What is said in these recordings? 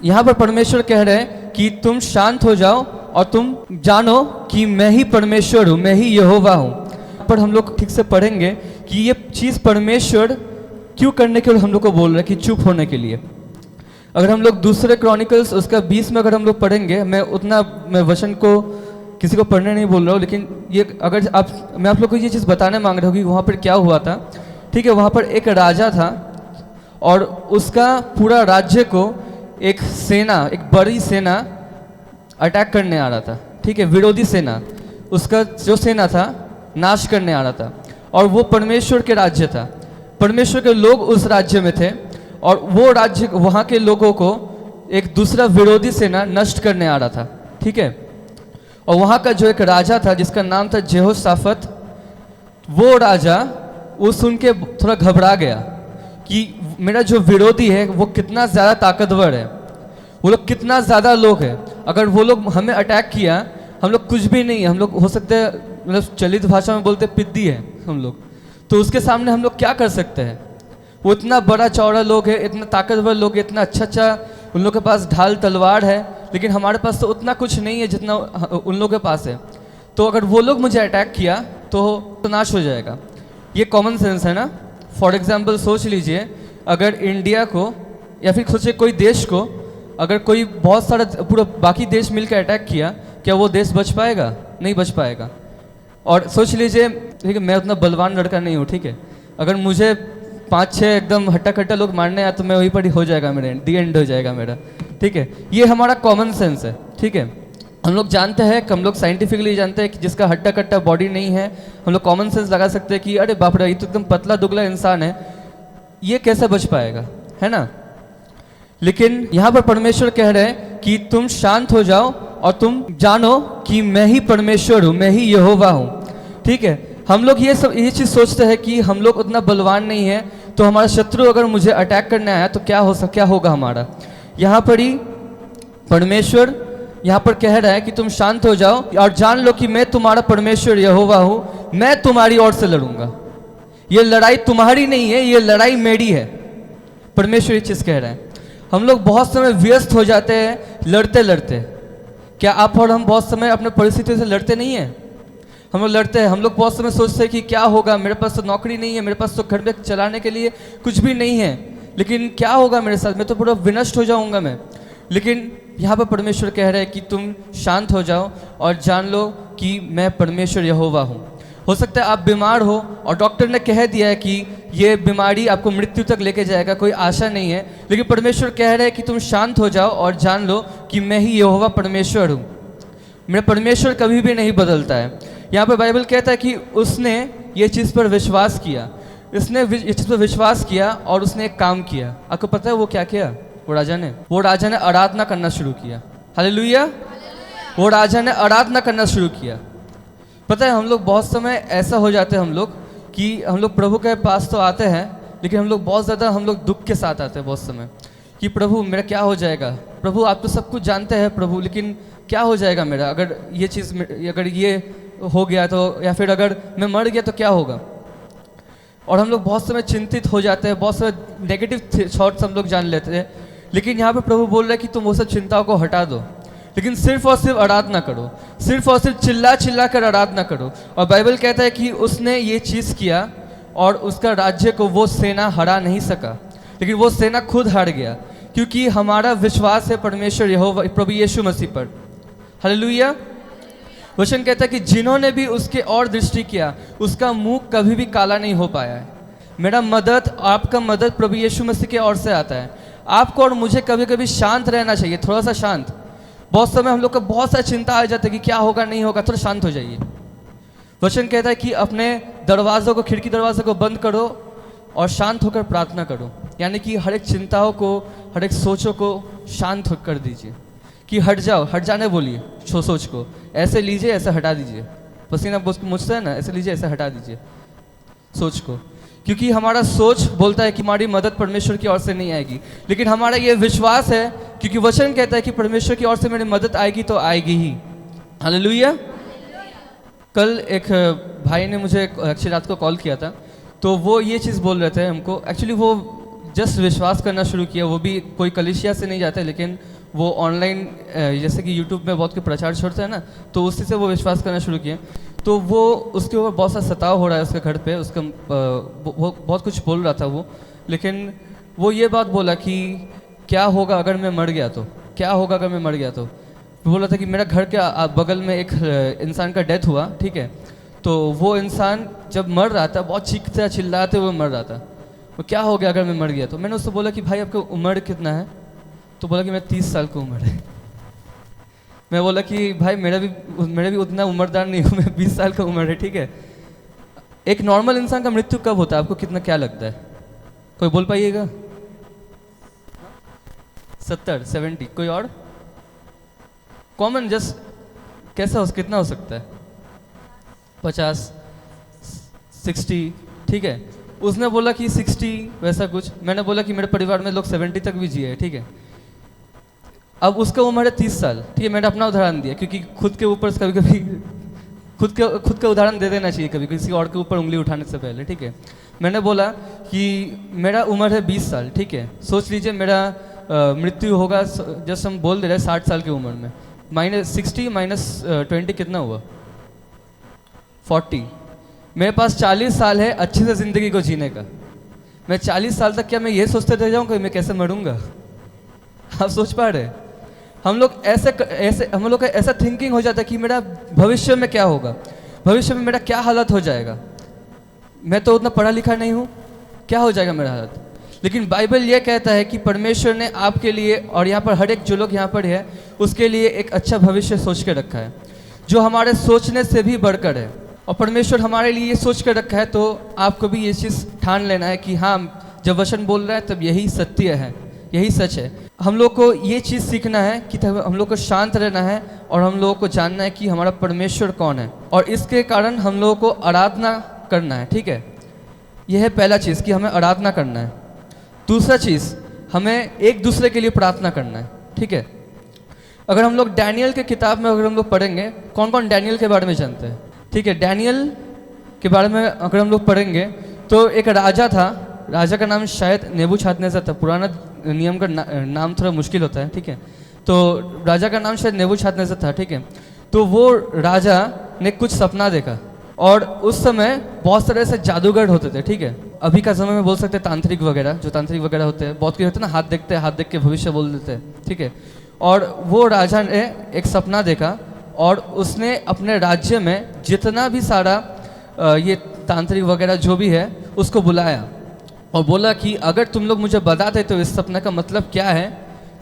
यहाँ पर परमेश्वर कह रहे हैं कि तुम शांत हो जाओ और तुम जानो कि मैं ही परमेश्वर हूँ, मैं ही यहोवा हूँ। पर हम लोग ठीक से पढ़ेंगे कि ये चीज़ परमेश्वर क्यों करने के लिए हम लोग को बोल रहे हैं कि चुप होने के लिए। अगर हम लोग दूसरे क्रॉनिकल्स उसका 20 में अगर हम लोग पढ़ेंगे, मैं वचन को किसी को पढ़ने नहीं बोल रहा हूँ, लेकिन ये अगर मैं आप लोग को ये चीज़ बताने मांग रहा हूँ कि वहाँ पर क्या हुआ था। ठीक है, वहाँ पर एक राजा था और उसका पूरा राज्य को एक बड़ी सेना अटैक करने आ रहा था। ठीक है, विरोधी सेना, उसका जो सेना था नाश करने आ रहा था, और वो परमेश्वर के राज्य था। परमेश्वर के लोग उस राज्य में थे और वो राज्य, वहाँ के लोगों को एक दूसरा विरोधी सेना नष्ट करने आ रहा था। ठीक है, और वहाँ का जो एक राजा था जिसका नाम था यहोशाफात, वो राजा वो सुन के थोड़ा घबरा गया कि मेरा जो विरोधी है वो कितना ज़्यादा ताकतवर है, वो लोग कितना ज़्यादा लोग हैं। अगर वो लोग हमें अटैक किया, हम लोग कुछ भी नहीं है, हम लोग हो सकते हैं, मतलब चलित भाषा में बोलते पिद्दी है हम लोग, तो उसके सामने हम लोग क्या कर सकते हैं। वो इतना बड़ा चौड़ा लोग है, इतना ताकतवर लोग है, इतना अच्छा उन लोग के पास ढाल तलवार है, लेकिन हमारे पास तो उतना कुछ नहीं है जितना उन लोगों के पास है। तो अगर वो लोग मुझे अटैक किया तो नाश हो जाएगा। ये कॉमन सेंस है ना। फॉर एग्जाम्पल सोच लीजिए, अगर इंडिया को या फिर सोचिए कोई देश को अगर कोई बहुत सारा पूरा बाकी देश मिलकर अटैक किया, क्या वो देश बच पाएगा? नहीं बच पाएगा। और सोच लीजिए, ठीक है, मैं उतना बलवान लड़का नहीं हूँ, ठीक है, अगर मुझे 5-6 एकदम हट्टा कट्टा लोग मारने आए तो मैं वहीं पर ही हो जाएगा, मेरे दी एंड हो जाएगा मेरा। ठीक है, ये हमारा कॉमन सेंस है। ठीक है, हम लोग जानते हैं, हम लोग साइंटिफिकली जानते हैं कि जिसका हट्टा कट्टा बॉडी नहीं है, हम लोग कॉमन सेंस लगा सकते हैं कि अरे बाप रे, ये तो एकदम पतला दुबला इंसान है, ये कैसे बच पाएगा, है ना। लेकिन यहाँ पर परमेश्वर कह रहे हैं कि तुम शांत हो जाओ और तुम जानो कि मैं ही परमेश्वर हूँ, मैं ही यहोवा हूँ। ठीक है, हम लोग ये चीज़ सोचते हैं कि हम लोग उतना बलवान नहीं है, तो हमारा शत्रु अगर मुझे अटैक करने आया तो क्या होगा हमारा। यहाँ पर ही परमेश्वर यहाँ पर कह रहा है कि तुम शांत हो जाओ और जान लो कि मैं तुम्हारा परमेश्वर यहोवा हूँ, मैं तुम्हारी ओर से लड़ूंगा। ये लड़ाई तुम्हारी नहीं है, ये लड़ाई मेरी है। परमेश्वर ये चीज़ कह रहा है। हम लोग बहुत समय व्यस्त हो जाते हैं लड़ते लड़ते। क्या आप और हम बहुत समय अपने परिस्थितियों से लड़ते नहीं हैं? हम लोग लड़ते हैं। हम लोग बहुत समय सोचते हैं कि क्या होगा, मेरे पास तो नौकरी नहीं है, मेरे पास तो घर में चलाने के लिए कुछ भी नहीं है, लेकिन क्या होगा मेरे साथ, मैं तो पूरा विनष्ट हो जाऊंगा मैं। लेकिन यहाँ पर परमेश्वर कह रहे हैं कि तुम शांत हो जाओ और जान लो कि मैं परमेश्वर यहोवा हूँ। हो सकता है आप बीमार हो और डॉक्टर ने कह दिया है कि ये बीमारी आपको मृत्यु तक लेके जाएगा, कोई आशा नहीं है, लेकिन परमेश्वर कह रहे हैं कि तुम शांत हो जाओ और जान लो कि मैं ही यहोवा परमेश्वर हूँ। मेरा परमेश्वर कभी भी नहीं बदलता है। यहाँ पर बाइबल कहता है कि उसने ये चीज़ पर विश्वास किया, इसने ये चीज़ पर विश्वास किया और उसने एक काम किया। आपको पता है वो क्या किया? वो राजा ने आराधना करना शुरू किया। हालेलुया। वो राजा ने आराधना करना शुरू किया। पता है, हम लोग बहुत समय ऐसा हो जाते हैं हम लोग कि हम लोग प्रभु के पास तो आते हैं, लेकिन हम लोग बहुत ज़्यादा दुख के साथ आते हैं बहुत समय कि प्रभु मेरा क्या हो जाएगा, प्रभु आप तो सब कुछ जानते हैं प्रभु, लेकिन क्या हो जाएगा मेरा, अगर ये चीज़ अगर ये हो गया तो, या फिर अगर मैं मर गया तो क्या होगा। और हम लोग बहुत समय चिंतित हो जाते हैं, बहुत सारे नेगेटिव थॉट्स हम लोग जान लेते हैं। लेकिन यहाँ पे प्रभु बोल रहे हैं कि तुम वो सब चिंताओं को हटा दो, लेकिन सिर्फ और सिर्फ आराधना करो, सिर्फ और सिर्फ चिल्ला कर आराधना करो। और बाइबल कहता है कि उसने ये चीज़ किया और उसका राज्य को वो सेना हरा नहीं सका, लेकिन वो सेना खुद हार गया, क्योंकि हमारा विश्वास है परमेश्वर यहोवा प्रभु यीशु मसीह पर। हालेलुया। वचन कहता है कि जिन्होंने भी उसके और दृष्टि किया उसका मुंह कभी भी काला नहीं हो पाया है। मेरा मदद, आपका मदद प्रभु यीशु मसीह के ओर से आता है। आपको और मुझे कभी कभी शांत रहना चाहिए, थोड़ा सा शांत। बहुत समय हम लोग का बहुत सारी चिंता आ जाती है कि क्या होगा नहीं होगा, थोड़ा शांत हो जाइए। वचन कहता है कि अपने दरवाज़ों को, खिड़की दरवाज़ों को बंद करो और शांत होकर प्रार्थना करो। यानी कि हर एक चिंताओं को, हर एक सोचों को शांत कर दीजिए कि हट जाओ, हट जाने बोलिए सोच को, ऐसे लीजिए ऐसे हटा दीजिए। पसीना मुझसे है ना, ऐसे लीजिए ऐसे हटा दीजिए सोच को, क्योंकि हमारा सोच बोलता है कि हमारी मदद परमेश्वर की ओर से नहीं आएगी, लेकिन हमारा ये विश्वास है क्योंकि वचन कहता है कि परमेश्वर की ओर से मेरी मदद आएगी तो आएगी ही। हालेलुया। कल एक भाई ने मुझे एक्चुअली रात को कॉल किया था, तो वो ये चीज़ बोल रहे थे हमको। एक्चुअली वो जस्ट विश्वास करना शुरू किया, वो भी कोई कलिसिया से नहीं जाते, लेकिन वो ऑनलाइन जैसे कि यूट्यूब में बहुत के प्रचार छोड़ते हैं ना, तो उसी से वो विश्वास करना शुरू किए। तो वो उसके ऊपर बहुत सा सताव हो रहा है उसके घर पे, उसका वो बहुत कुछ बोल रहा था वो, लेकिन वो ये बात बोला कि क्या होगा अगर मैं मर गया तो, क्या होगा अगर मैं मर गया तो। बोला था कि मेरा घर के बगल में एक इंसान का डेथ हुआ, ठीक है, तो वो इंसान जब मर रहा था बहुत चीखते चिल्लाते हुए मर रहा था, तो क्या हो गया अगर मैं मर गया तो। मैंने उससे बोला कि भाई आपकी उम्र कितना है, तो बोला कि मैं 30 साल की उम्र है। मैं बोला कि भाई मेरा भी उतना उम्रदार नहीं हूँ, मैं 20 साल का उम्र है, ठीक है। एक नॉर्मल इंसान का मृत्यु कब होता है, आपको कितना क्या लगता है, कोई बोल पाइएगा? 70, 70, कोई और कॉमन जस्ट कैसा कितना हो सकता है? 50, 60, ठीक है। उसने बोला कि 60 वैसा कुछ। मैंने बोला कि मेरे परिवार में लोग 70 तक भी जिए, ठीक है। अब उसका उम्र है 30 साल, ठीक है। मैंने अपना उदाहरण दिया क्योंकि खुद के ऊपर कभी कभी खुद का उदाहरण दे देना चाहिए कभी किसी और के ऊपर उंगली उठाने से पहले, ठीक है। मैंने बोला कि मेरा उम्र है 20 साल, ठीक है। सोच लीजिए मेरा मृत्यु होगा, जैसे हम बोल दे रहे हैं 60 साल की उम्र में, -60 -20 कितना हुआ? 40। मेरे पास 40 साल है अच्छे से ज़िंदगी को जीने का। मैं 40 साल तक क्या मैं ये सोचते रह जाऊँगा मैं कैसे मरूंगा? आप सोच पा रहे? हम लोग हम लोग का ऐसा थिंकिंग हो जाता है कि मेरा भविष्य में क्या होगा, भविष्य में मेरा क्या हालत हो जाएगा। मैं तो उतना पढ़ा लिखा नहीं हूँ, क्या हो जाएगा मेरा हालत। लेकिन बाइबल ये कहता है कि परमेश्वर ने आपके लिए और यहाँ पर हर एक जो लोग यहाँ पर है उसके लिए एक अच्छा भविष्य सोच के रखा है, जो हमारे सोचने से भी बढ़कर है। और परमेश्वर हमारे लिए ये सोच कर रखा है, तो आपको भी ये चीज़ ठान लेना है कि हाँ, जब वचन बोल रहा है तब यही सत्य है, यही सच है। हम लोग को ये चीज़ सीखना है कि हम लोग को शांत रहना है और हम लोगों को जानना है कि हमारा परमेश्वर कौन है, और इसके कारण हम लोगों को आराधना करना है, ठीक है। यह है पहला चीज़ कि हमें आराधना करना है। दूसरा चीज़, हमें एक दूसरे के लिए प्रार्थना करना है, ठीक है। अगर हम लोग डैनियल के किताब में अगर हम लोग पढ़ेंगे, कौन कौन डैनियल के बारे में जानते हैं? ठीक है, डैनियल के बारे में अगर हम लोग पढ़ेंगे तो एक राजा था, राजा का नाम शायद नेबूशदनेस्सर था। पुराना नियम का नाम थोड़ा मुश्किल होता है, ठीक है। तो राजा का नाम शायद नेबूशदनेस्सर था, ठीक है। तो वो राजा ने कुछ सपना देखा, और उस समय बहुत सारे ऐसे जादूगर होते थे, ठीक है। अभी का समय में बोल सकते हैं तांत्रिक वगैरह, जो तांत्रिक वगैरह होते हैं, बहुत के होते हैं ना, हाथ देखते हैं, हाथ देख के भविष्य बोल देते हैं, ठीक है। और वो राजा ने एक सपना देखा, और उसने अपने राज्य में जितना भी सारा ये तांत्रिक वगैरह जो भी है उसको बुलाया और बोला कि अगर तुम लोग मुझे बताते तो इस सपने का मतलब क्या है,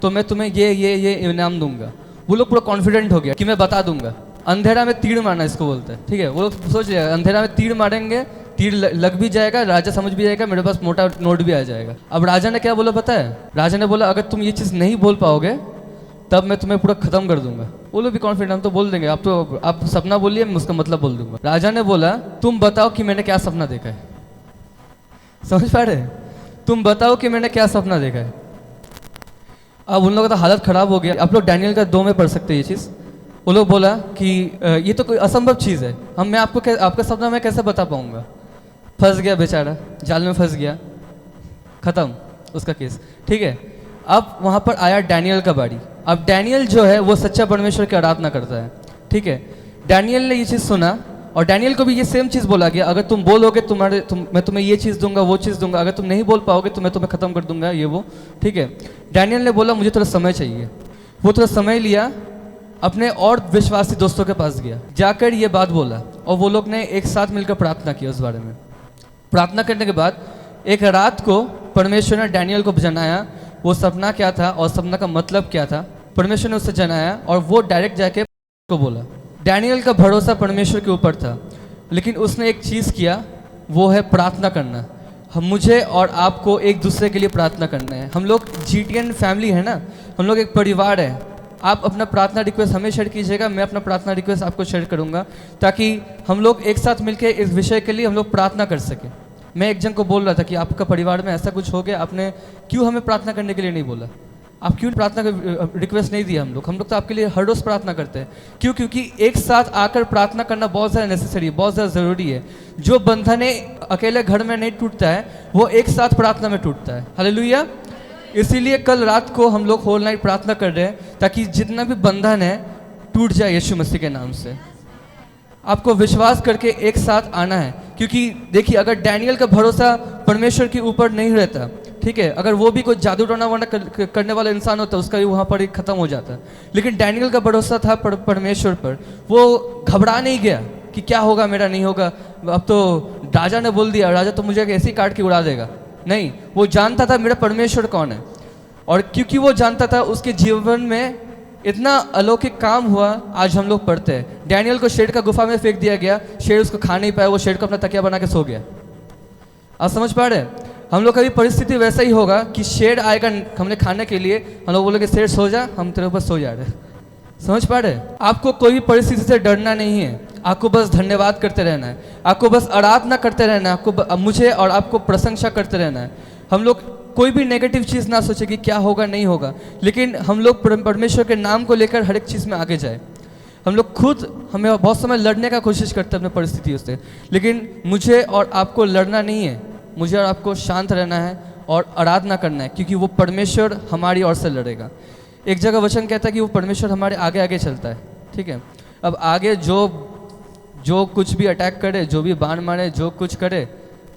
तो मैं तुम्हें ये इनाम दूंगा। वो लोग पूरा कॉन्फिडेंट हो गया कि मैं बता दूंगा। अंधेरा में तीर मारना इसको बोलते हैं, ठीक है। वो लोग सोच रहे अंधेरा में तीर मारेंगे, तीर लग भी जाएगा, राजा समझ भी जाएगा, मेरे पास मोटा नोट भी आ जाएगा। अब राजा ने क्या बोला पता है? राजा ने बोला अगर तुम ये चीज़ नहीं बोल पाओगे तब मैं तुम्हें पूरा खत्म कर दूंगा। वो लोग भी कॉन्फिडेंट, हम तो बोल देंगे, आप सपना बोलिए, मैं उसका मतलब बोल दूंगा। राजा ने बोला तुम बताओ कि मैंने क्या सपना देखा है। समझ पा रहे? तुम बताओ कि मैंने क्या सपना देखा है। अब उन लोगों का तो हालत खराब हो गया। आप लोग डैनियल का 2 में पढ़ सकते हैं ये चीज़। वो लोग बोला कि ये तो कोई असंभव चीज़ है, मैं आपका सपना मैं कैसे बता पाऊंगा। फंस गया बेचारा, जाल में फंस गया, खत्म उसका केस, ठीक है। अब वहाँ पर आया डैनियल का बारी। अब डैनियल जो है वो सच्चा परमेश्वर की आराधना करता है, ठीक है। डैनियल ने ये चीज़ सुना और डैनियल को भी ये सेम चीज़ बोला गया, अगर तुम बोलोगे मैं तुम्हें ये चीज़ दूंगा, वो चीज़ दूंगा, अगर तुम नहीं बोल पाओगे तो मैं तुम्हें खत्म कर दूंगा, ये वो, ठीक है। डैनियल ने बोला मुझे थोड़ा समय चाहिए। वो थोड़ा समय लिया, अपने और विश्वासी दोस्तों के पास गया, जाकर ये बात बोला, और वो लोग ने एक साथ मिलकर प्रार्थना की उस बारे में। प्रार्थना करने के बाद एक रात को परमेश्वर ने डैनियल को जनाया वो सपना क्या था और सपना का मतलब क्या था। परमेश्वर ने उससे जनाया और वो डायरेक्ट जाके को बोला। डैनियल का भरोसा परमेश्वर के ऊपर था, लेकिन उसने एक चीज़ किया, वो है प्रार्थना करना। मुझे और आपको एक दूसरे के लिए प्रार्थना करना है। हम लोग GTN फैमिली है ना, हम लोग एक परिवार है। आप अपना प्रार्थना रिक्वेस्ट हमें शेयर कीजिएगा, मैं अपना प्रार्थना रिक्वेस्ट आपको शेयर करूंगा, ताकि हम लोग एक साथ मिलकर इस विषय के लिए हम लोग प्रार्थना कर सकें। मैं एक जन को बोल रहा था कि आपका परिवार में ऐसा कुछ हो गया, आपने क्यों हमें प्रार्थना करने के लिए नहीं बोला। आप क्यों प्रार्थना का रिक्वेस्ट नहीं दिया? हम लोग तो आपके लिए हर रोज़ प्रार्थना करते हैं। क्यों? क्योंकि एक साथ आकर प्रार्थना करना बहुत ज़्यादा नेसेसरी है, बहुत ज़्यादा ज़रूरी है। जो बंधन अकेले घर में नहीं टूटता है, वो एक साथ प्रार्थना में टूटता है। हालेलुया। इसीलिए कल रात को हम लोग होल नाइट प्रार्थना कर रहे हैं, ताकि जितना भी बंधन है टूट जाए यीशु मसीह के नाम से। आपको विश्वास करके एक साथ आना है, क्योंकि देखिए, अगर डैनियल का भरोसा परमेश्वर के ऊपर नहीं रहता, ठीक है, अगर वो भी कोई जादू टोना वाना करने वाला इंसान होता, उसका भी वहाँ पर ही खत्म हो जाता। लेकिन डैनियल का भरोसा था परमेश्वर पर। वो घबरा नहीं गया कि क्या होगा, मेरा नहीं होगा, अब तो राजा ने बोल दिया, राजा तो मुझे ऐसे ही काट के उड़ा देगा। नहीं, वो जानता था मेरा परमेश्वर कौन है। और क्योंकि वो जानता था, उसके जीवन में इतना अलौकिक काम हुआ। आज हम लोग पढ़ते हैं, डैनियल को शेर का गुफा में फेंक दिया गया, शेर उसको खा नहीं पाया, वो शेर को अपना तकिया बना के सो गया। आप समझ पा रहे हैं? हम लोग का भी परिस्थिति वैसा ही होगा कि शेर आएगा हमने खाने के लिए, हम लोग बोलेंगे शेर सो जा, हम तेरे ऊपर सो जा रहे। समझ पा रहे? आपको कोई भी परिस्थिति से डरना नहीं है, आपको बस धन्यवाद करते रहना है, आपको बस आराधना करते रहना है, आपको मुझे और आपको प्रशंसा करते रहना है। हम लोग कोई भी नेगेटिव चीज़ ना सोचे कि क्या होगा नहीं होगा, लेकिन हम लोग परमेश्वर के नाम को लेकर हर एक चीज़ में आगे जाए। हम लोग खुद हमें बहुत समय लड़ने का कोशिश करते हैं अपने परिस्थितियों से, लेकिन मुझे और आपको लड़ना नहीं है, मुझे और आपको शांत रहना है और आराधना करना है, क्योंकि वो परमेश्वर हमारी ओर से लड़ेगा। एक जगह वचन कहता है कि वो परमेश्वर हमारे आगे आगे चलता है, ठीक है। अब आगे जो कुछ भी अटैक करे, जो भी बाण मारे, जो कुछ करे,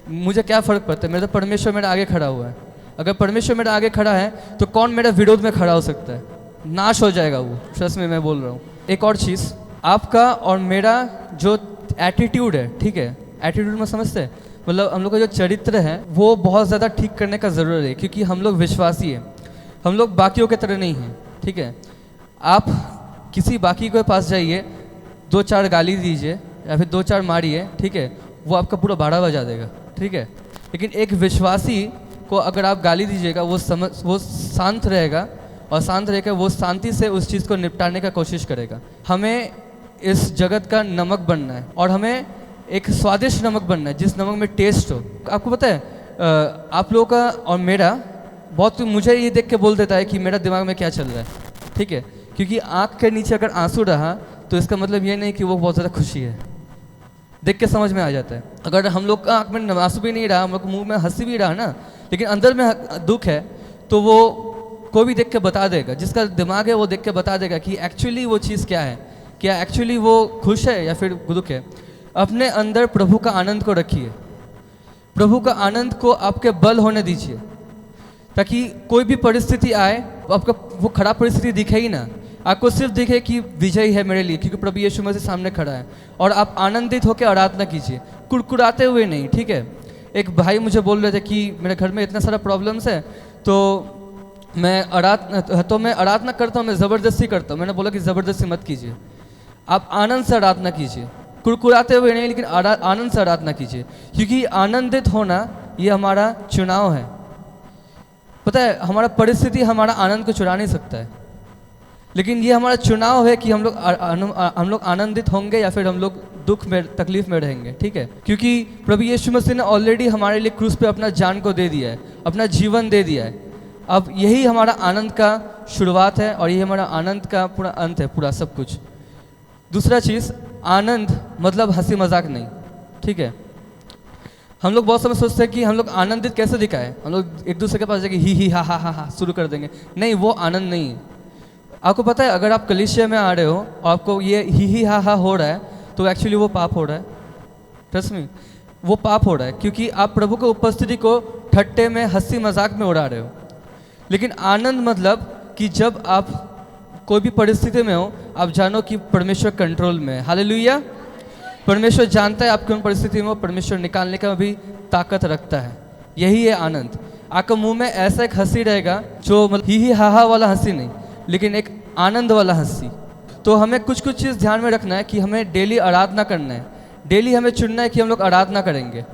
मुझे क्या फ़र्क पड़ता है? मेरा तो परमेश्वर मेरे आगे खड़ा हुआ है। अगर परमेश्वर मेरे आगे खड़ा है तो कौन मेरे विरोध में खड़ा हो सकता है? नाश हो जाएगा वो, ट्रस्ट में मैं बोल रहा हूँ। एक और चीज़, आपका और मेरा जो एटीट्यूड है, ठीक है, एटीट्यूड में समझते हैं, मतलब हम लोग का जो चरित्र है वो बहुत ज़्यादा ठीक करने का ज़रूरत है, क्योंकि हम लोग विश्वासी हैं, हम लोग बाकियों के तरह नहीं हैं, ठीक है। आप किसी बाकी के पास जाइए, 2-4 गाली दीजिए या फिर 2-4 मारिए, ठीक है, वो आपका पूरा भाड़ा बजा देगा, ठीक है। लेकिन एक विश्वासी को अगर आप गाली दीजिएगा, वो शांत रहेगा, और शांत रहकर वो शांति से उस चीज़ को निपटाने का कोशिश करेगा। हमें इस जगत का नमक बनना है, और हमें एक स्वादिष्ट नमक बनना है, जिस नमक में टेस्ट हो। आपको पता है, आप लोगों का और मेरा बहुत, मुझे ये देख के बोल देता है कि मेरा दिमाग में क्या चल रहा है, ठीक है, क्योंकि आँख के नीचे अगर आंसू रहा तो इसका मतलब ये नहीं कि वो बहुत ज़्यादा खुशी है, देख के समझ में आ जाता है। अगर हम लोग का आँख में आंसू भी नहीं रहा, हम लोग मुँह में हंसी भी रहा ना, लेकिन अंदर में दुख है, तो वो कोई भी देख के बता देगा, जिसका दिमाग है वो देख के बता देगा कि एक्चुअली वो चीज़ क्या है, क्या एक्चुअली वो खुश है या फिर दुख है। अपने अंदर प्रभु का आनंद को रखिए, प्रभु का आनंद को आपके बल होने दीजिए, ताकि कोई भी परिस्थिति आए आपका वो खराब परिस्थिति दिखे ही ना, आपको सिर्फ दिखे कि विजय है मेरे लिए, क्योंकि प्रभु यीशु मसीह सामने खड़ा है। और आप आनंदित होकर आराधना कीजिए, कुड़कुड़ाते हुए नहीं, ठीक है। एक भाई मुझे बोल रहे थे कि मेरे घर में इतना सारा प्रॉब्लम्स है, तो मैं आराधना करता हूँ, मैं ज़बरदस्ती करता हूँ। मैंने बोला कि ज़बरदस्ती मत कीजिए, आप आनंद से आराधना कीजिए, कुड़कुड़ाते हुए नहीं, लेकिन आनंद से आराधना कीजिए, क्योंकि आनंदित होना ये हमारा चुनाव है। पता है, हमारा परिस्थिति हमारा आनंद को चुरा नहीं सकता है, लेकिन ये हमारा चुनाव है कि हम लोग आनंदित होंगे या फिर हम लोग दुख में, तकलीफ में रहेंगे, ठीक है। क्योंकि प्रभु यीशु मसीह ने ऑलरेडी हमारे लिए क्रूस पे अपना जान को दे दिया है, अपना जीवन दे दिया है। अब यही हमारा आनंद का शुरुआत है, और यही हमारा आनंद का पूरा अंत है, पूरा सब कुछ। दूसरा चीज़, आनंद मतलब हंसी मजाक नहीं, ठीक है। हम लोग बहुत समय सोचते हैं कि हम लोग आनंदित कैसे दिखाएं, हम लोग एक दूसरे के पास जाके ही हा हा हा हा शुरू कर देंगे। नहीं, वो आनंद नहीं है। आपको पता है, अगर आप कलीसिया में आ रहे हो और आपको ये ही हा हा हो रहा है, तो एक्चुअली वो पाप हो रहा है। ट्रस्ट मी, वो पाप हो रहा है, क्योंकि आप प्रभु की उपस्थिति को ठट्टे में, हंसी मजाक में उड़ा रहे हो। लेकिन आनंद मतलब कि जब आप कोई भी परिस्थिति में हो, आप जानो कि परमेश्वर कंट्रोल में है। हालेलुया। परमेश्वर जानता है आप कौन परिस्थिति में हो, परमेश्वर निकालने का भी ताकत रखता है। यही है आनंद। आपका मुंह में ऐसा एक हंसी रहेगा जो मतलब ही हा वाला हंसी नहीं, लेकिन एक आनंद वाला हंसी। तो हमें कुछ चीज़ ध्यान में रखना है कि हमें डेली आराधना करना है, डेली हमें चुनना है कि हम लोग आराधना करेंगे।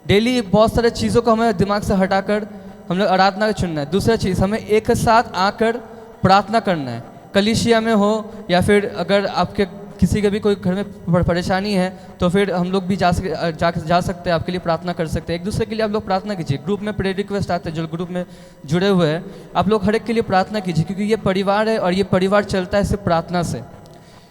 डेली बहुत सारे चीज़ों को हमें दिमाग से हटाकर हम लोग आराधना का चुनना है। दूसरा चीज़, हमें एक साथ आकर प्रार्थना करना है, कलीसिया में हो या फिर अगर आपके किसी के भी कोई घर में परेशानी है तो फिर हम लोग भी जा सकते हैं, आपके लिए प्रार्थना कर सकते हैं। एक दूसरे के लिए आप लोग प्रार्थना कीजिए। ग्रुप में प्रेयर रिक्वेस्ट आते हैं, जो ग्रुप में जुड़े हुए हैं आप लोग हर एक के लिए प्रार्थना कीजिए, क्योंकि ये परिवार है और ये परिवार चलता है सिर्फ प्रार्थना से।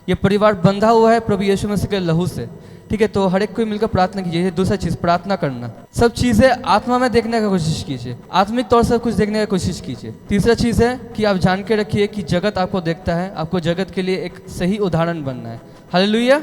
ये परिवार बंधा हुआ है प्रभु यीशु मसीह के लहू से, ठीक है। तो हर एक कोई मिलकर प्रार्थना कीजिए। दूसरा चीज़ प्रार्थना करना, सब चीज़ें आत्मा में देखने का कोशिश कीजिए, आत्मिक तौर से कुछ देखने की कोशिश कीजिए। तीसरा चीज़ है कि आप जान के रखिए कि जगत आपको देखता है, आपको जगत के लिए एक सही उदाहरण बनना है। हालेलुया।